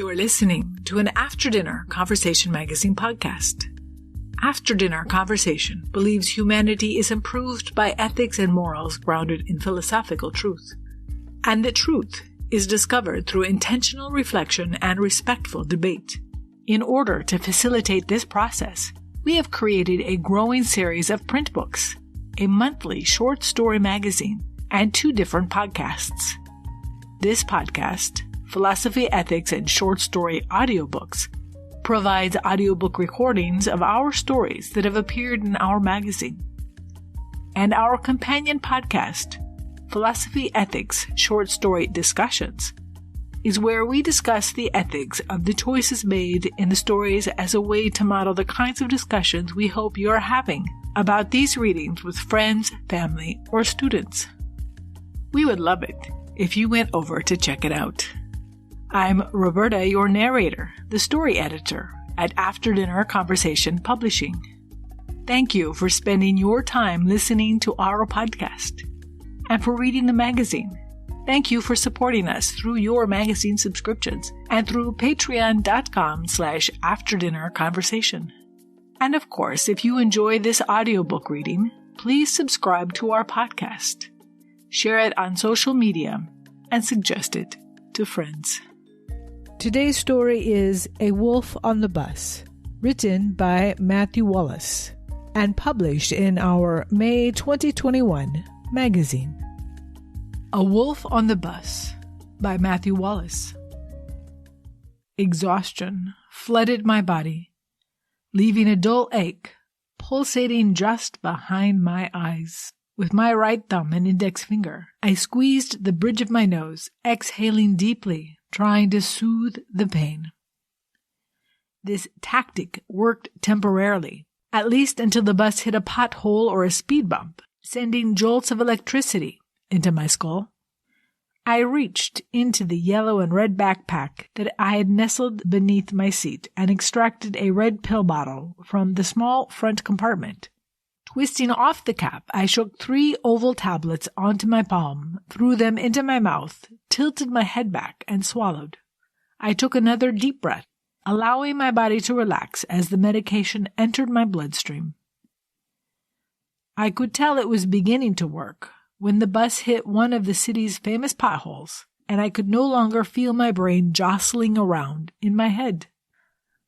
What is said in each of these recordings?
You're listening to an After Dinner Conversation magazine podcast. After Dinner Conversation believes humanity is improved by ethics and morals grounded in philosophical truth, and that truth is discovered through intentional reflection and respectful debate. In order to facilitate this process, we have created a growing series of print books, a monthly short story magazine, and 2 different podcasts. This podcast, Philosophy, Ethics, and Short Story Audiobooks, provides audiobook recordings of our stories that have appeared in our magazine. And our companion podcast, Philosophy, Ethics, Short Story Discussions, is where we discuss the ethics of the choices made in the stories as a way to model the kinds of discussions we hope you're having about these readings with friends, family, or students. We would love it if you went over to check it out. I'm Roberta, your narrator, the story editor at After Dinner Conversation Publishing. Thank you for spending your time listening to our podcast and for reading the magazine. Thank you for supporting us through your magazine subscriptions and through patreon.com/afterdinnerconversation. And of course, if you enjoy this audiobook reading, please subscribe to our podcast, share it on social media, and suggest it to friends. Today's story is A Wolf on the Bus, written by Matthew Wallace and published in our May 2021 magazine. A Wolf on the Bus by Matthew Wallace. Exhaustion flooded my body, leaving a dull ache pulsating just behind my eyes. With my right thumb and index finger, I squeezed the bridge of my nose, exhaling deeply, trying to soothe the pain. This tactic worked temporarily, at least until the bus hit a pothole or a speed bump, sending jolts of electricity into my skull. I reached into the yellow and red backpack that I had nestled beneath my seat and extracted a red pill bottle from the small front compartment. Twisting off the cap, I shook 3 oval tablets onto my palm, threw them into my mouth, tilted my head back, and swallowed. I took another deep breath, allowing my body to relax as the medication entered my bloodstream. I could tell it was beginning to work when the bus hit one of the city's famous potholes, and I could no longer feel my brain jostling around in my head.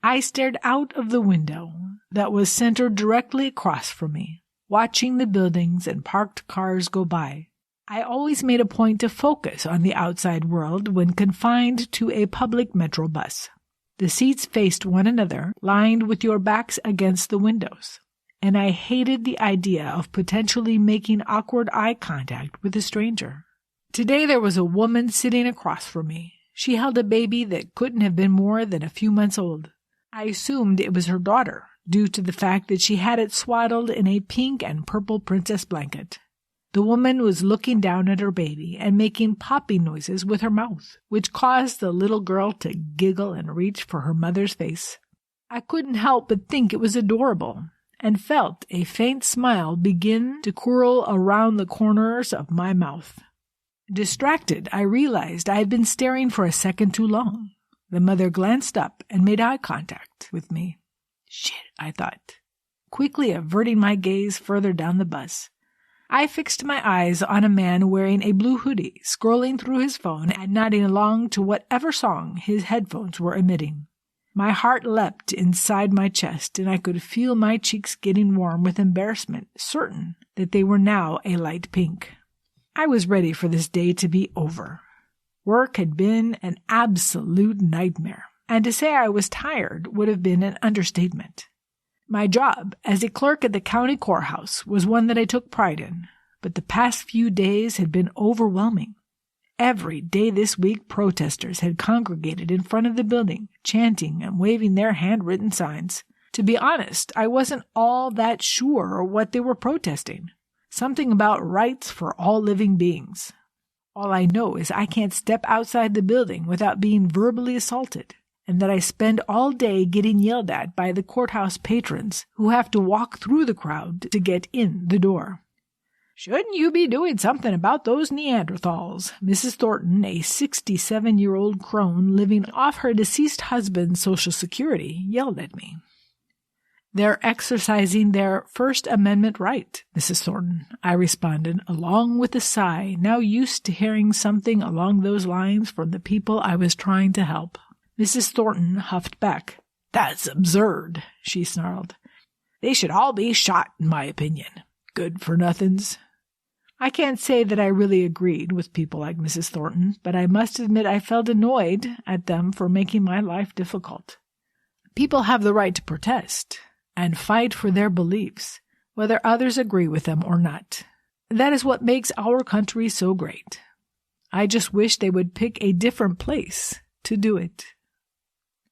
I stared out of the window that was centered directly across from me, watching the buildings and parked cars go by. I always made a point to focus on the outside world when confined to a public metro bus. The seats faced one another, lined with your backs against the windows, and I hated the idea of potentially making awkward eye contact with a stranger. Today there was a woman sitting across from me. She held a baby that couldn't have been more than a few months old. I assumed it was her daughter, due to the fact that she had it swaddled in a pink and purple princess blanket. The woman was looking down at her baby and making popping noises with her mouth, which caused the little girl to giggle and reach for her mother's face. I couldn't help but think it was adorable, and felt a faint smile begin to curl around the corners of my mouth. Distracted, I realized I had been staring for a second too long. The mother glanced up and made eye contact with me. Shit, I thought, quickly averting my gaze further down the bus. I fixed my eyes on a man wearing a blue hoodie, scrolling through his phone and nodding along to whatever song his headphones were emitting. My heart leapt inside my chest, and I could feel my cheeks getting warm with embarrassment, certain that they were now a light pink. I was ready for this day to be over. Work had been an absolute nightmare, and to say I was tired would have been an understatement. My job as a clerk at the county courthouse was one that I took pride in, but the past few days had been overwhelming. Every day this week, protesters had congregated in front of the building, chanting and waving their handwritten signs. To be honest, I wasn't all that sure what they were protesting. Something about rights for all living beings. All I know is I can't step outside the building without being verbally assaulted, and that I spend all day getting yelled at by the courthouse patrons who have to walk through the crowd to get in the door. "Shouldn't you be doing something about those Neanderthals?" Mrs. Thornton, a 67-year-old crone living off her deceased husband's Social Security, yelled at me. "They're exercising their First Amendment right, Mrs. Thornton," I responded, along with a sigh, now used to hearing something along those lines from the people I was trying to help. Mrs. Thornton huffed back. "That's absurd," she snarled. "They should all be shot, in my opinion. Good-for-nothings." I can't say that I really agreed with people like Mrs. Thornton, but I must admit I felt annoyed at them for making my life difficult. People have the right to protest and fight for their beliefs, whether others agree with them or not. That is what makes our country so great. I just wish they would pick a different place to do it.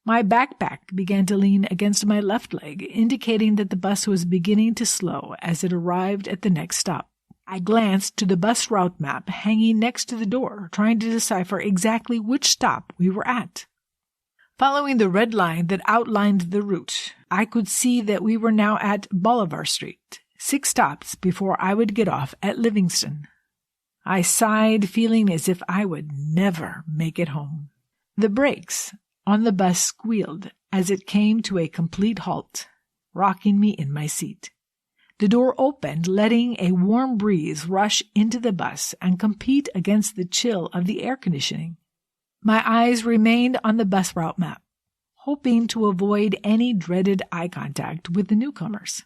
My backpack began to lean against my left leg, indicating that the bus was beginning to slow as it arrived at the next stop. I glanced to the bus route map hanging next to the door, trying to decipher exactly which stop we were at. Following the red line that outlined the route, I could see that we were now at Bolivar Street, 6 stops before I would get off at Livingston. I sighed, feeling as if I would never make it home. The brakes on the bus squealed as it came to a complete halt, rocking me in my seat. The door opened, letting a warm breeze rush into the bus and compete against the chill of the air conditioning. My eyes remained on the bus route map, hoping to avoid any dreaded eye contact with the newcomers.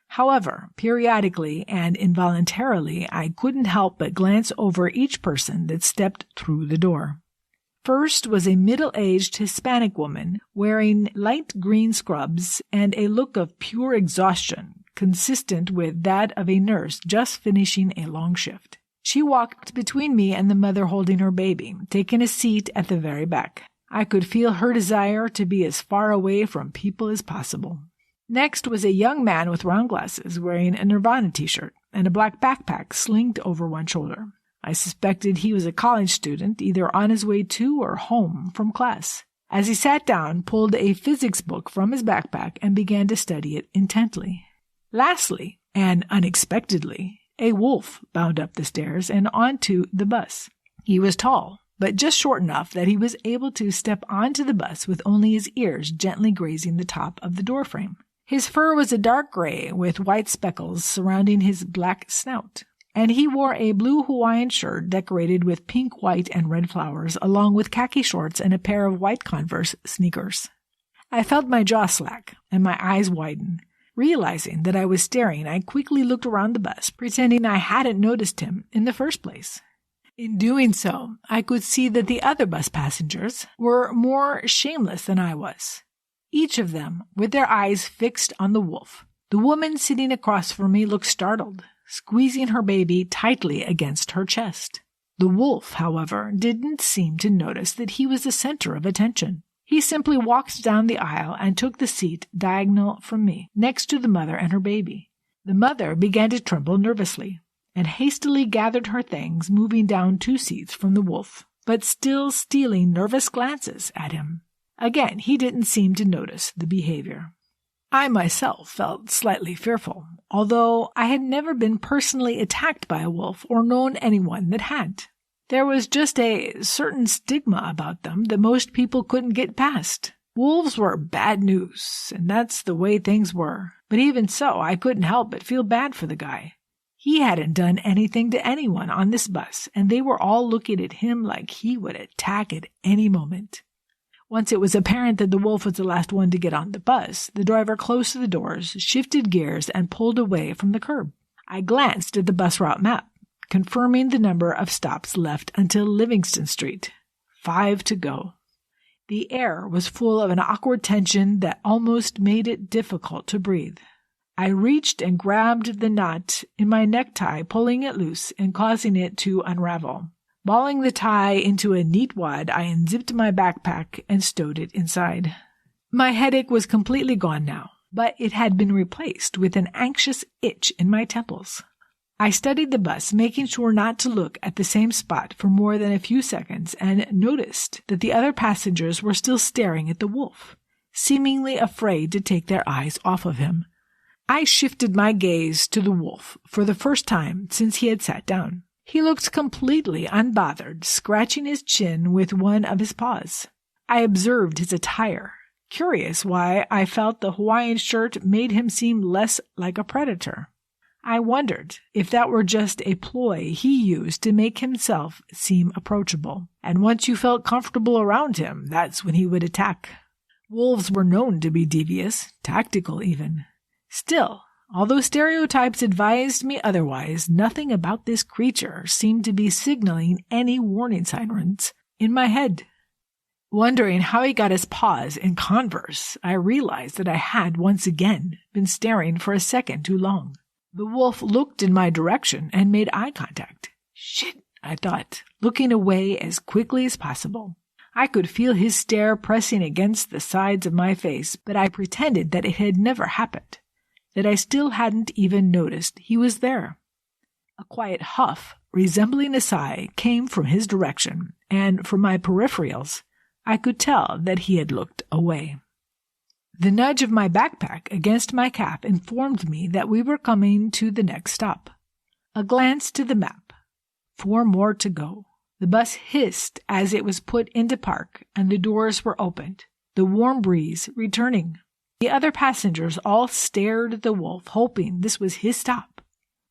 However, periodically and involuntarily, I couldn't help but glance over each person that stepped through the door. First was a middle-aged Hispanic woman wearing light green scrubs and a look of pure exhaustion, consistent with that of a nurse just finishing a long shift. She walked between me and the mother holding her baby, taking a seat at the very back. I could feel her desire to be as far away from people as possible. Next was a young man with round glasses wearing a Nirvana t-shirt and a black backpack slinged over one shoulder. I suspected he was a college student, either on his way to or home from class. As he sat down, pulled a physics book from his backpack and began to study it intently. Lastly, and unexpectedly, a wolf bounded up the stairs and onto the bus. He was tall, but just short enough that he was able to step onto the bus with only his ears gently grazing the top of the doorframe. His fur was a dark gray with white speckles surrounding his black snout, and he wore a blue Hawaiian shirt decorated with pink, white, and red flowers, along with khaki shorts and a pair of white Converse sneakers. I felt my jaw slack and my eyes widen. Realizing that I was staring, I quickly looked around the bus, pretending I hadn't noticed him in the first place. In doing so, I could see that the other bus passengers were more shameless than I was, each of them with their eyes fixed on the wolf. The woman sitting across from me looked startled, squeezing her baby tightly against her chest. The wolf, however, didn't seem to notice that he was the center of attention. He simply walked down the aisle and took the seat diagonal from me, next to the mother and her baby. The mother began to tremble nervously and hastily gathered her things, moving down 2 seats from the wolf, but still stealing nervous glances at him. Again, he didn't seem to notice the behavior. I myself felt slightly fearful, although I had never been personally attacked by a wolf or known anyone that had. There was just a certain stigma about them that most people couldn't get past. Wolves were bad news, and that's the way things were. But even so, I couldn't help but feel bad for the guy. He hadn't done anything to anyone on this bus, and they were all looking at him like he would attack at any moment. Once it was apparent that the wolf was the last one to get on the bus, the driver closed the doors, shifted gears, and pulled away from the curb. I glanced at the bus route map, confirming the number of stops left until Livingston Street. 5 to go. The air was full of an awkward tension that almost made it difficult to breathe. I reached and grabbed the knot in my necktie, pulling it loose and causing it to unravel. Balling the tie into a neat wad, I unzipped my backpack and stowed it inside. My headache was completely gone now, but it had been replaced with an anxious itch in my temples. I studied the bus, making sure not to look at the same spot for more than a few seconds, and noticed that the other passengers were still staring at the wolf, seemingly afraid to take their eyes off of him. I shifted my gaze to the wolf for the first time since he had sat down. He looked completely unbothered, scratching his chin with one of his paws. I observed his attire, curious why I felt the Hawaiian shirt made him seem less like a predator. I wondered if that were just a ploy he used to make himself seem approachable, and once you felt comfortable around him, that's when he would attack. Wolves were known to be devious, tactical even. Still, although stereotypes advised me otherwise, nothing about this creature seemed to be signaling any warning sirens in my head. Wondering how he got his paws in Converse, I realized that I had once again been staring for a second too long. The wolf looked in my direction and made eye contact. Shit, I thought, looking away as quickly as possible. I could feel his stare pressing against the sides of my face, but I pretended that it had never happened, that I still hadn't even noticed he was there. A quiet huff, resembling a sigh, came from his direction, and from my peripherals, I could tell that he had looked away. The nudge of my backpack against my cap informed me that we were coming to the next stop. A glance to the map. 4 more to go. The bus hissed as it was put into park, and the doors were opened, the warm breeze returning. The other passengers all stared at the wolf, hoping this was his stop.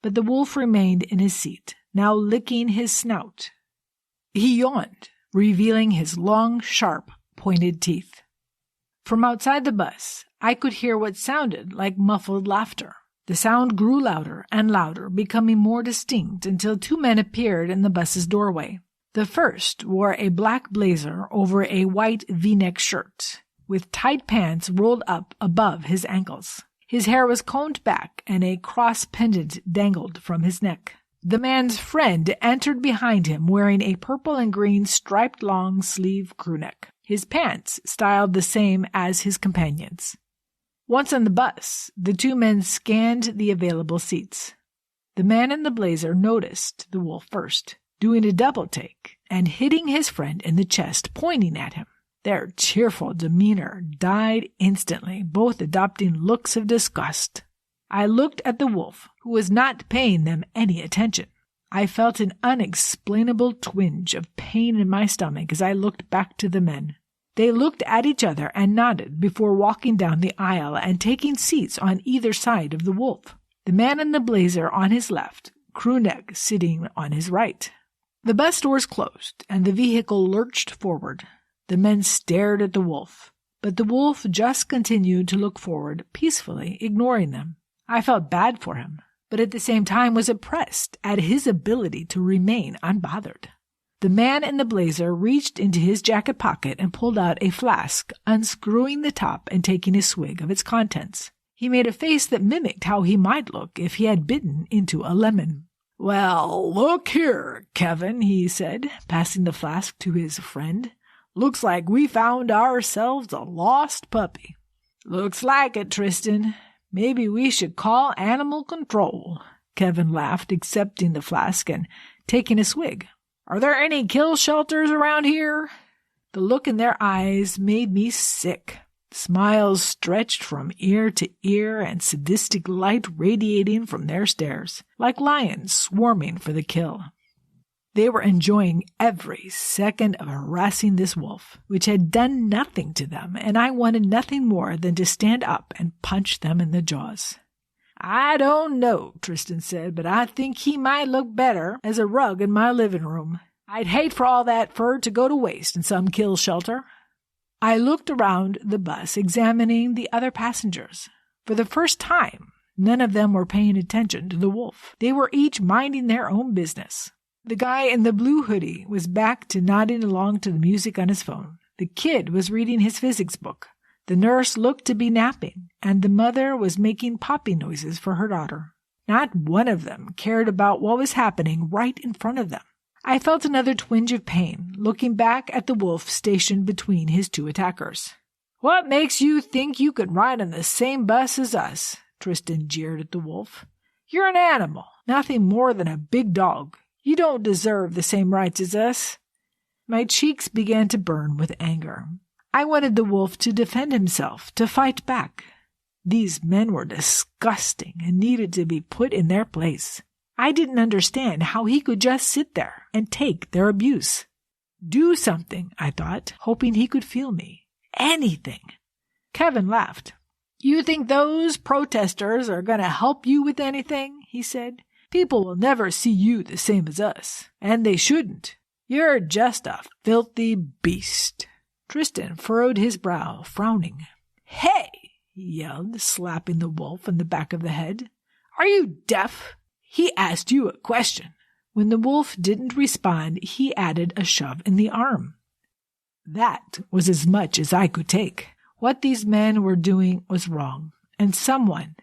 But the wolf remained in his seat, now licking his snout. He yawned, revealing his long, sharp, pointed teeth. From outside the bus, I could hear what sounded like muffled laughter. The sound grew louder and louder, becoming more distinct until 2 men appeared in the bus's doorway. The first wore a black blazer over a white V-neck shirt, with tight pants rolled up above his ankles. His hair was combed back, and a cross pendant dangled from his neck. The man's friend entered behind him wearing a purple and green striped long-sleeve crewneck, his pants styled the same as his companion's. Once on the bus, the 2 men scanned the available seats. The man in the blazer noticed the wolf first, doing a double take and hitting his friend in the chest, pointing at him. Their cheerful demeanor died instantly, both adopting looks of disgust. I looked at the wolf, who was not paying them any attention. I felt an unexplainable twinge of pain in my stomach as I looked back to the men. They looked at each other and nodded before walking down the aisle and taking seats on either side of the wolf. The man in the blazer on his left, crewneck sitting on his right. The bus doors closed, and the vehicle lurched forward. The men stared at the wolf, but the wolf just continued to look forward peacefully, ignoring them. I felt bad for him, but at the same time was impressed at his ability to remain unbothered. The man in the blazer reached into his jacket pocket and pulled out a flask, unscrewing the top and taking a swig of its contents. He made a face that mimicked how he might look if he had bitten into a lemon. "Well, look here, Kevin," he said, passing the flask to his friend. "Looks like we found ourselves a lost puppy." "Looks like it, Tristan. Maybe we should call animal control." Kevin laughed, accepting the flask and taking a swig. "Are there any kill shelters around here?" The look in their eyes made me sick. Smiles stretched from ear to ear and sadistic light radiating from their stares, like lions swarming for the kill. They were enjoying every second of harassing this wolf, which had done nothing to them, and I wanted nothing more than to stand up and punch them in the jaws. "I don't know," Tristan said, "but I think he might look better as a rug in my living room. I'd hate for all that fur to go to waste in some kill shelter." I looked around the bus, examining the other passengers. For the first time, none of them were paying attention to the wolf. They were each minding their own business. The guy in the blue hoodie was back to nodding along to the music on his phone. The kid was reading his physics book. The nurse looked to be napping, and the mother was making popping noises for her daughter. Not one of them cared about what was happening right in front of them. I felt another twinge of pain, looking back at the wolf stationed between his 2 attackers. "What makes you think you could ride on the same bus as us?" Tristan jeered at the wolf. "You're an animal, nothing more than a big dog. You don't deserve the same rights as us." My cheeks began to burn with anger. I wanted the wolf to defend himself, to fight back. These men were disgusting and needed to be put in their place. I didn't understand how he could just sit there and take their abuse. Do something, I thought, hoping he could feel me. Anything. Kevin laughed. You think those protesters are going to help you with anything? He said. People will never see you the same as us, and they shouldn't. You're just a filthy beast. Tristan furrowed his brow, frowning. Hey, he yelled, slapping the wolf in the back of the head. Are you deaf? He asked you a question. When the wolf didn't respond, he added a shove in the arm. That was as much as I could take. What these men were doing was wrong, and someone,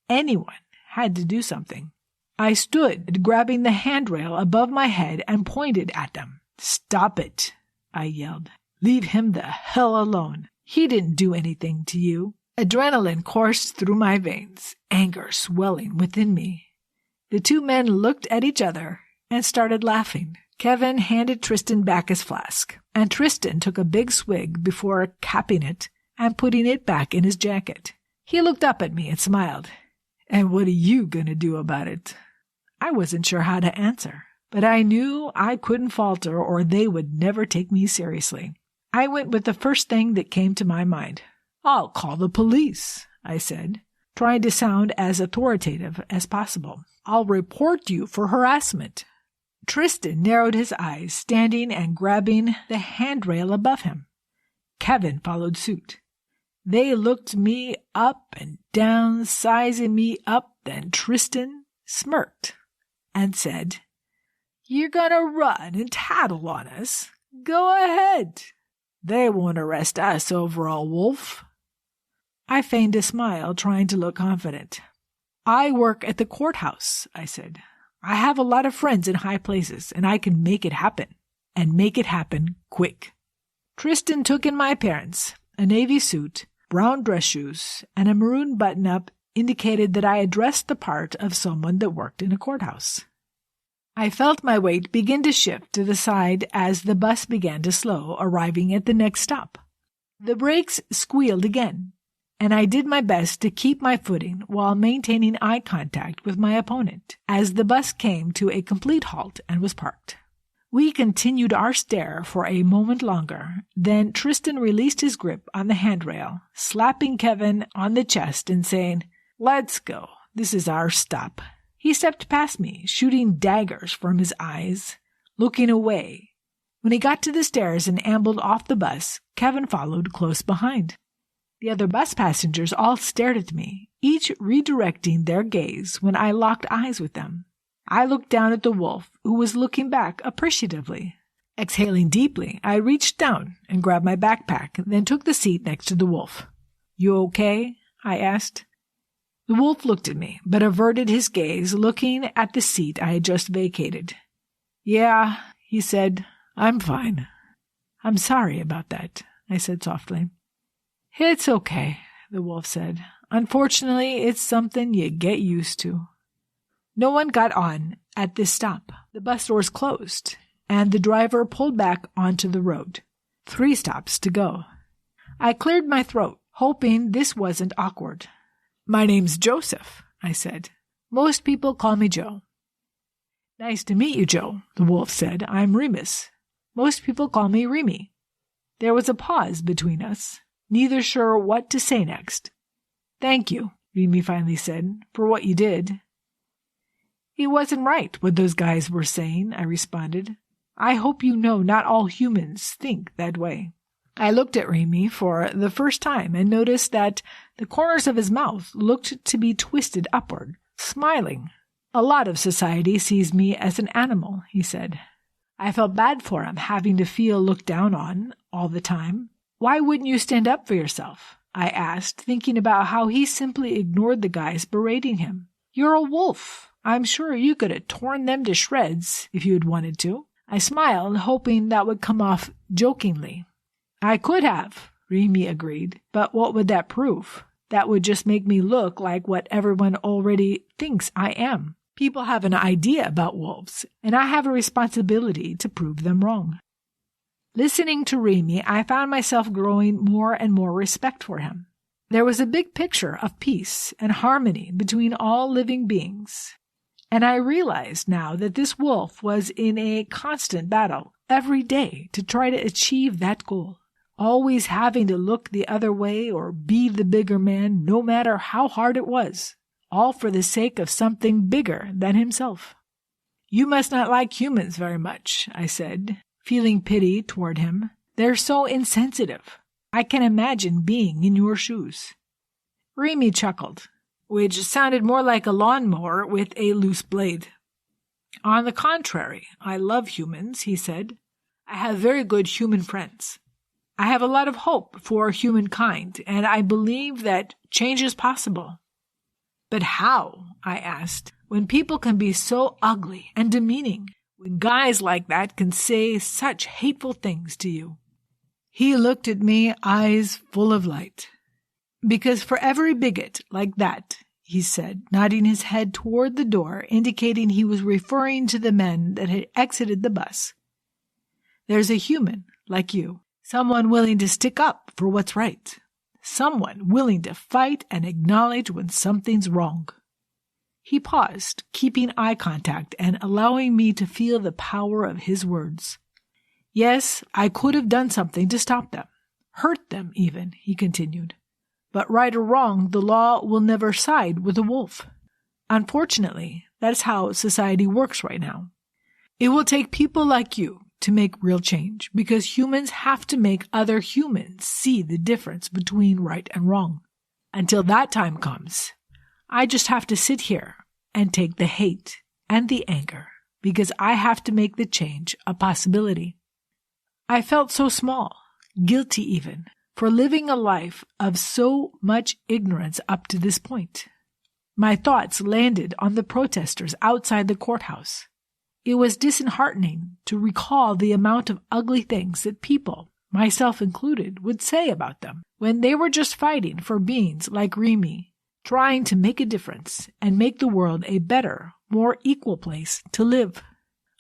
anyone, had to do something. I stood, grabbing the handrail above my head and pointed at them. Stop it, I yelled. Leave him the hell alone. He didn't do anything to you. Adrenaline coursed through my veins, anger swelling within me. The two men looked at each other and started laughing. Kevin handed Tristan back his flask, and Tristan took a big swig before capping it and putting it back in his jacket. He looked up at me and smiled. And what are you going to do about it? I wasn't sure how to answer, but I knew I couldn't falter or they would never take me seriously. I went with the first thing that came to my mind. I'll call the police, I said, trying to sound as authoritative as possible. I'll report you for harassment. Tristan narrowed his eyes, standing and grabbing the handrail above him. Kevin followed suit. They looked me up and down, sizing me up, then Tristan smirked and said, You're gonna run and tattle on us? Go ahead. They won't arrest us, overall wolf. I feigned a smile, trying to look confident. I work at the courthouse, I said. I have a lot of friends in high places, and I can make it happen, and make it happen quick. Tristan took in my appearance. A navy suit, brown dress shoes, and a maroon button-up indicated that I had dressed the part of someone that worked in a courthouse. I felt my weight begin to shift to the side as the bus began to slow, arriving at the next stop. The brakes squealed again, and I did my best to keep my footing while maintaining eye contact with my opponent as the bus came to a complete halt and was parked. We continued our stare for a moment longer. Then Tristan released his grip on the handrail, slapping Kevin on the chest and saying, Let's go. This is our stop. He stepped past me, shooting daggers from his eyes, looking away. When he got to the stairs and ambled off the bus, Kevin followed close behind. The other bus passengers all stared at me, each redirecting their gaze when I locked eyes with them. I looked down at the wolf, who was looking back appreciatively. Exhaling deeply, I reached down and grabbed my backpack, then took the seat next to the wolf. You okay? I asked. The wolf looked at me, but averted his gaze, looking at the seat I had just vacated. Yeah, he said, I'm fine. I'm sorry about that, I said softly. It's okay, the wolf said. Unfortunately, it's something you get used to. No one got on at this stop. The bus doors closed, and the driver pulled back onto the road. 3 stops to go. I cleared my throat, hoping this wasn't awkward. My name's Joseph, I said. Most people call me Joe. Nice to meet you, Joe, the wolf said. I'm Remus. Most people call me Remy. There was a pause between us, neither sure what to say next. Thank you, Remy finally said, for what you did. It wasn't right what those guys were saying, I responded. I hope you know not all humans think that way. I looked at Remy for the first time and noticed that the corners of his mouth looked to be twisted upward, smiling. A lot of society sees me as an animal, he said. I felt bad for him having to feel looked down on all the time. Why wouldn't you stand up for yourself? I asked, thinking about how he simply ignored the guys berating him. You're a wolf. I'm sure you could have torn them to shreds if you had wanted to. I smiled, hoping that would come off jokingly. I could have, Remy agreed, but what would that prove? That would just make me look like what everyone already thinks I am. People have an idea about wolves, and I have a responsibility to prove them wrong. Listening to Remy, I found myself growing more and more respect for him. There was a big picture of peace and harmony between all living beings. And I realized now that this wolf was in a constant battle every day to try to achieve that goal, always having to look the other way or be the bigger man no matter how hard it was, all for the sake of something bigger than himself. "You must not like humans very much," I said, feeling pity toward him. "They're so insensitive. I can imagine being in your shoes." Remy chuckled, which sounded more like a lawnmower with a loose blade. "On the contrary, I love humans," he said. "I have very good human friends. I have a lot of hope for humankind, and I believe that change is possible." "But how," I asked, "when people can be so ugly and demeaning, when guys like that can say such hateful things to you?" He looked at me, eyes full of light. "Because for every bigot like that," he said, nodding his head toward the door, indicating he was referring to the men that had exited the bus, "there's a human like you, someone willing to stick up for what's right, someone willing to fight and acknowledge when something's wrong." He paused, keeping eye contact and allowing me to feel the power of his words. "Yes, I could have done something to stop them, hurt them even," he continued. "But right or wrong, the law will never side with a wolf. Unfortunately, that's how society works right now. It will take people like you to make real change, because humans have to make other humans see the difference between right and wrong. Until that time comes, I just have to sit here and take the hate and the anger, because I have to make the change a possibility." I felt so small, guilty even, for living a life of so much ignorance up to this point. My thoughts landed on the protesters outside the courthouse. It was disheartening to recall the amount of ugly things that people, myself included, would say about them when they were just fighting for beings like Remy, trying to make a difference and make the world a better, more equal place to live.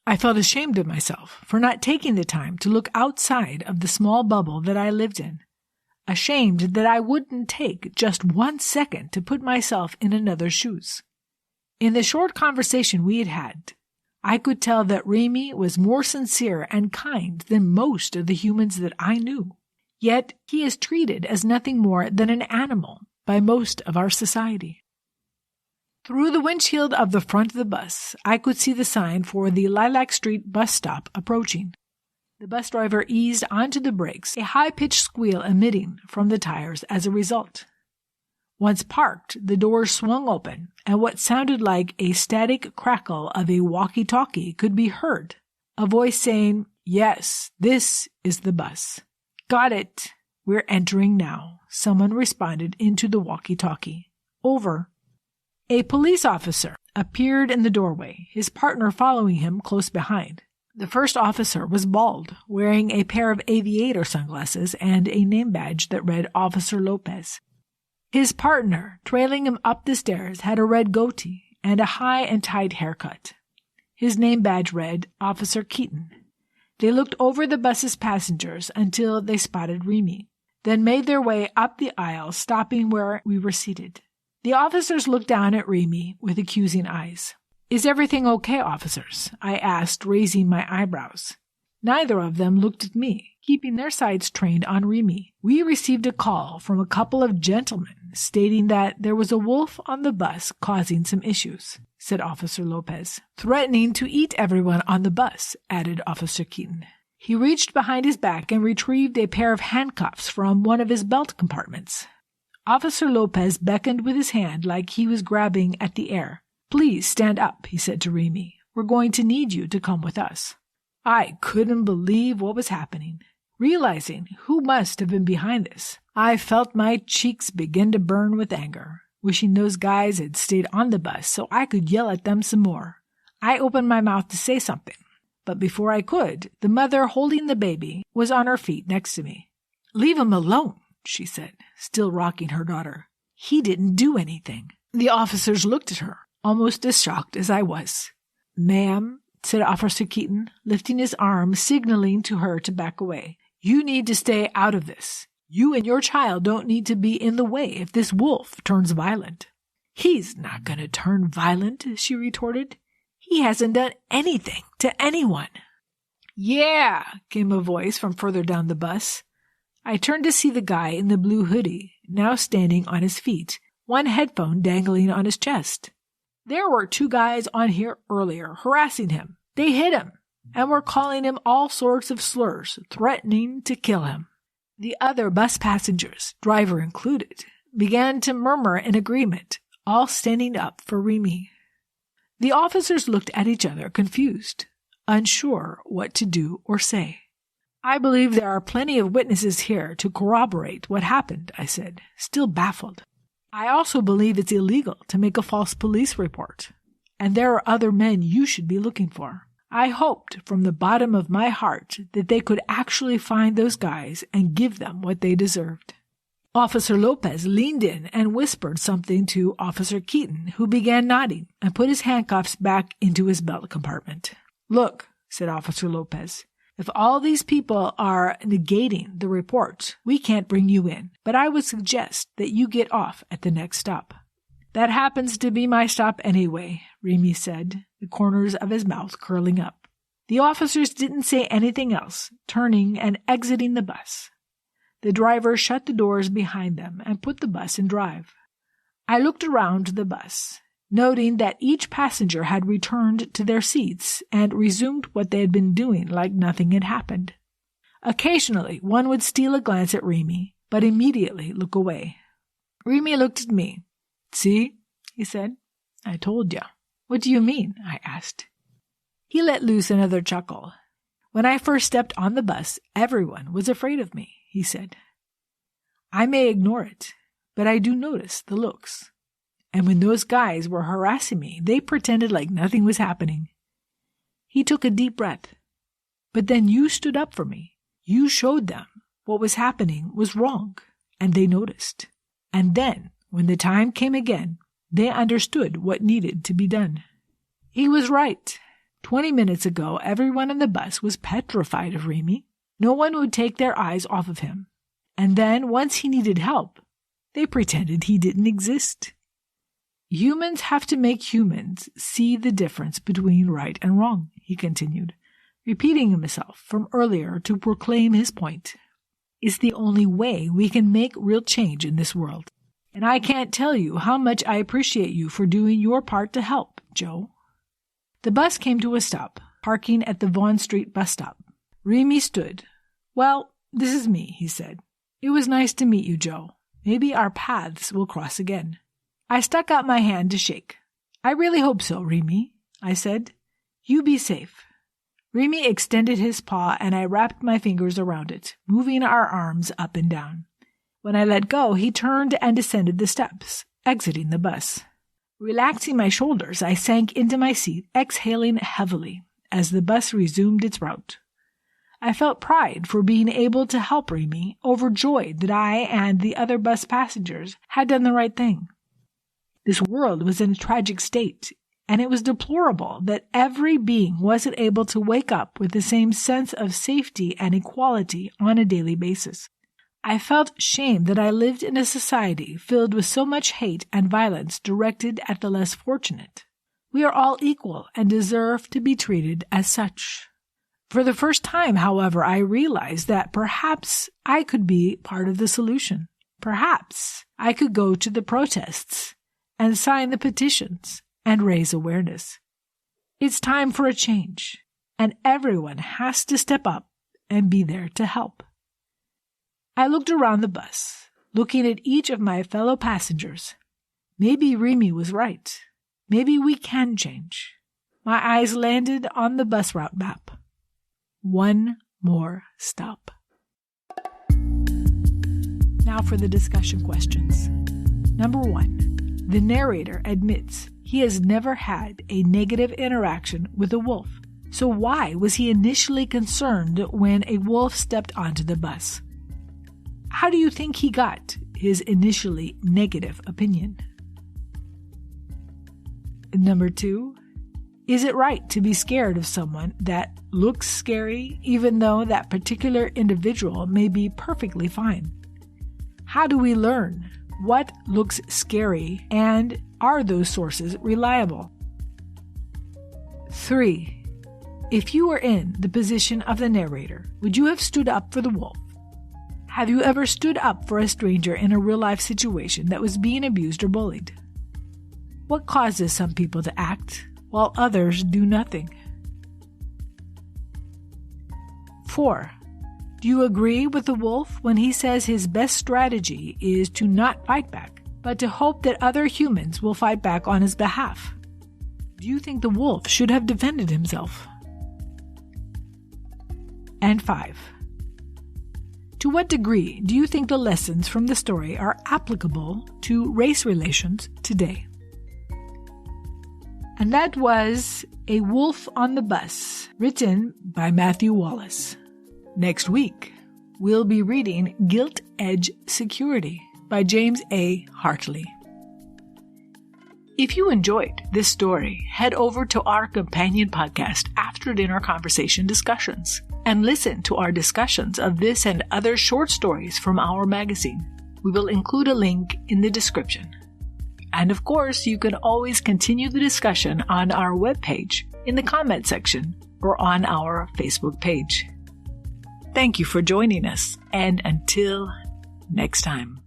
I felt ashamed of myself for not taking the time to look outside of the small bubble that I lived in. Ashamed that I wouldn't take just 1 second to put myself in another's shoes. In the short conversation we had had, I could tell that Remy was more sincere and kind than most of the humans that I knew. Yet he is treated as nothing more than an animal by most of our society. Through the windshield of the front of the bus, I could see the sign for the Lilac Street bus stop approaching. The bus driver eased onto the brakes, a high-pitched squeal emitting from the tires as a result. Once parked, the doors swung open, and what sounded like a static crackle of a walkie-talkie could be heard, a voice saying, "Yes, this is the bus." "Got it. We're entering now," someone responded into the walkie-talkie. "Over." A police officer appeared in the doorway, his partner following him close behind. The first officer was bald, wearing a pair of aviator sunglasses and a name badge that read Officer Lopez. His partner, trailing him up the stairs, had a red goatee and a high and tight haircut. His name badge read Officer Keaton. They looked over the bus's passengers until they spotted Remy, then made their way up the aisle, stopping where we were seated. The officers looked down at Remy with accusing eyes. "Is everything okay, officers?" I asked, raising my eyebrows. Neither of them looked at me, keeping their sights trained on Remy. "We received a call from a couple of gentlemen stating that there was a wolf on the bus causing some issues," said Officer Lopez. "Threatening to eat everyone on the bus," added Officer Keaton. He reached behind his back and retrieved a pair of handcuffs from one of his belt compartments. Officer Lopez beckoned with his hand like he was grabbing at the air. "Please stand up," he said to Remy. "We're going to need you to come with us." I couldn't believe what was happening. Realizing who must have been behind this, I felt my cheeks begin to burn with anger, wishing those guys had stayed on the bus so I could yell at them some more. I opened my mouth to say something, but before I could, the mother holding the baby was on her feet next to me. "Leave him alone," she said, still rocking her daughter. "He didn't do anything." The officers looked at her, almost as shocked as I was. "Ma'am," said Officer Keaton, lifting his arm, signaling to her to back away. "You need to stay out of this. You and your child don't need to be in the way if this wolf turns violent." "He's not going to turn violent," she retorted. "He hasn't done anything to anyone." "Yeah," came a voice from further down the bus. I turned to see the guy in the blue hoodie, now standing on his feet, one headphone dangling on his chest. "There were 2 guys on here earlier harassing him. They hit him and were calling him all sorts of slurs, threatening to kill him." The other bus passengers, driver included, began to murmur in agreement, all standing up for Remy. The officers looked at each other confused, unsure what to do or say. "I believe there are plenty of witnesses here to corroborate what happened," I said, still baffled. "I also believe it's illegal to make a false police report, and there are other men you should be looking for." I hoped from the bottom of my heart that they could actually find those guys and give them what they deserved. Officer Lopez leaned in and whispered something to Officer Keaton, who began nodding and put his handcuffs back into his belt compartment. "Look," said Officer Lopez, "if all these people are negating the report, we can't bring you in, but I would suggest that you get off at the next stop." "That happens to be my stop anyway," Remy said, the corners of his mouth curling up. The officers didn't say anything else, turning and exiting the bus. The driver shut the doors behind them and put the bus in drive. I looked around the bus, noting that each passenger had returned to their seats and resumed what they had been doing like nothing had happened. Occasionally, one would steal a glance at Remy, but immediately look away. Remy looked at me. "See," he said, "I told ya." "What do you mean?" I asked. He let loose another chuckle. "When I first stepped on the bus, everyone was afraid of me," he said. "I may ignore it, but I do notice the looks. And when those guys were harassing me, they pretended like nothing was happening." He took a deep breath. "But then you stood up for me. You showed them what was happening was wrong, and they noticed. And then, when the time came again, they understood what needed to be done." He was right. 20 minutes ago, everyone on the bus was petrified of Remy. No one would take their eyes off of him. And then, once he needed help, they pretended he didn't exist. "Humans have to make humans see the difference between right and wrong," he continued, repeating himself from earlier to proclaim his point. "It's the only way we can make real change in this world. And I can't tell you how much I appreciate you for doing your part to help, Joe." The bus came to a stop, parking at the Vaughan Street bus stop. Remy stood. "Well, this is me," he said. "It was nice to meet you, Joe. Maybe our paths will cross again." I stuck out my hand to shake. "I really hope so, Remy," I said. "You be safe." Remy extended his paw and I wrapped my fingers around it, moving our arms up and down. When I let go, he turned and descended the steps, exiting the bus. Relaxing my shoulders, I sank into my seat, exhaling heavily as the bus resumed its route. I felt pride for being able to help Remy, overjoyed that I and the other bus passengers had done the right thing. This world was in a tragic state, and it was deplorable that every being wasn't able to wake up with the same sense of safety and equality on a daily basis. I felt shame that I lived in a society filled with so much hate and violence directed at the less fortunate. We are all equal and deserve to be treated as such. For the first time, however, I realized that perhaps I could be part of the solution. Perhaps I could go to the protests and sign the petitions and raise awareness. It's time for a change, and everyone has to step up and be there to help. I looked around the bus, looking at each of my fellow passengers. Maybe Remy was right. Maybe we can change. My eyes landed on the bus route map. One more stop. Now for the discussion questions. Number 1. The narrator admits he has never had a negative interaction with a wolf. So why was he initially concerned when a wolf stepped onto the bus? How do you think he got his initially negative opinion? Number 2, is it right to be scared of someone that looks scary even though that particular individual may be perfectly fine? How do we learn? What looks scary, and are those sources reliable? 3. If you were in the position of the narrator, would you have stood up for the wolf? Have you ever stood up for a stranger in a real-life situation that was being abused or bullied? What causes some people to act while others do nothing? 4. Do you agree with the wolf when he says his best strategy is to not fight back, but to hope that other humans will fight back on his behalf? Do you think the wolf should have defended himself? And 5. To what degree do you think the lessons from the story are applicable to race relations today? And that was A Wolf on the Bus, written by Matthew Wallace. Next week, we'll be reading Gilt Edge Security by James A. Hartley. If you enjoyed this story, head over to our companion podcast, After Dinner Conversation Discussions, and listen to our discussions of this and other short stories from our magazine. We will include a link in the description. And of course, you can always continue the discussion on our webpage, in the comment section, or on our Facebook page. Thank you for joining us, and until next time.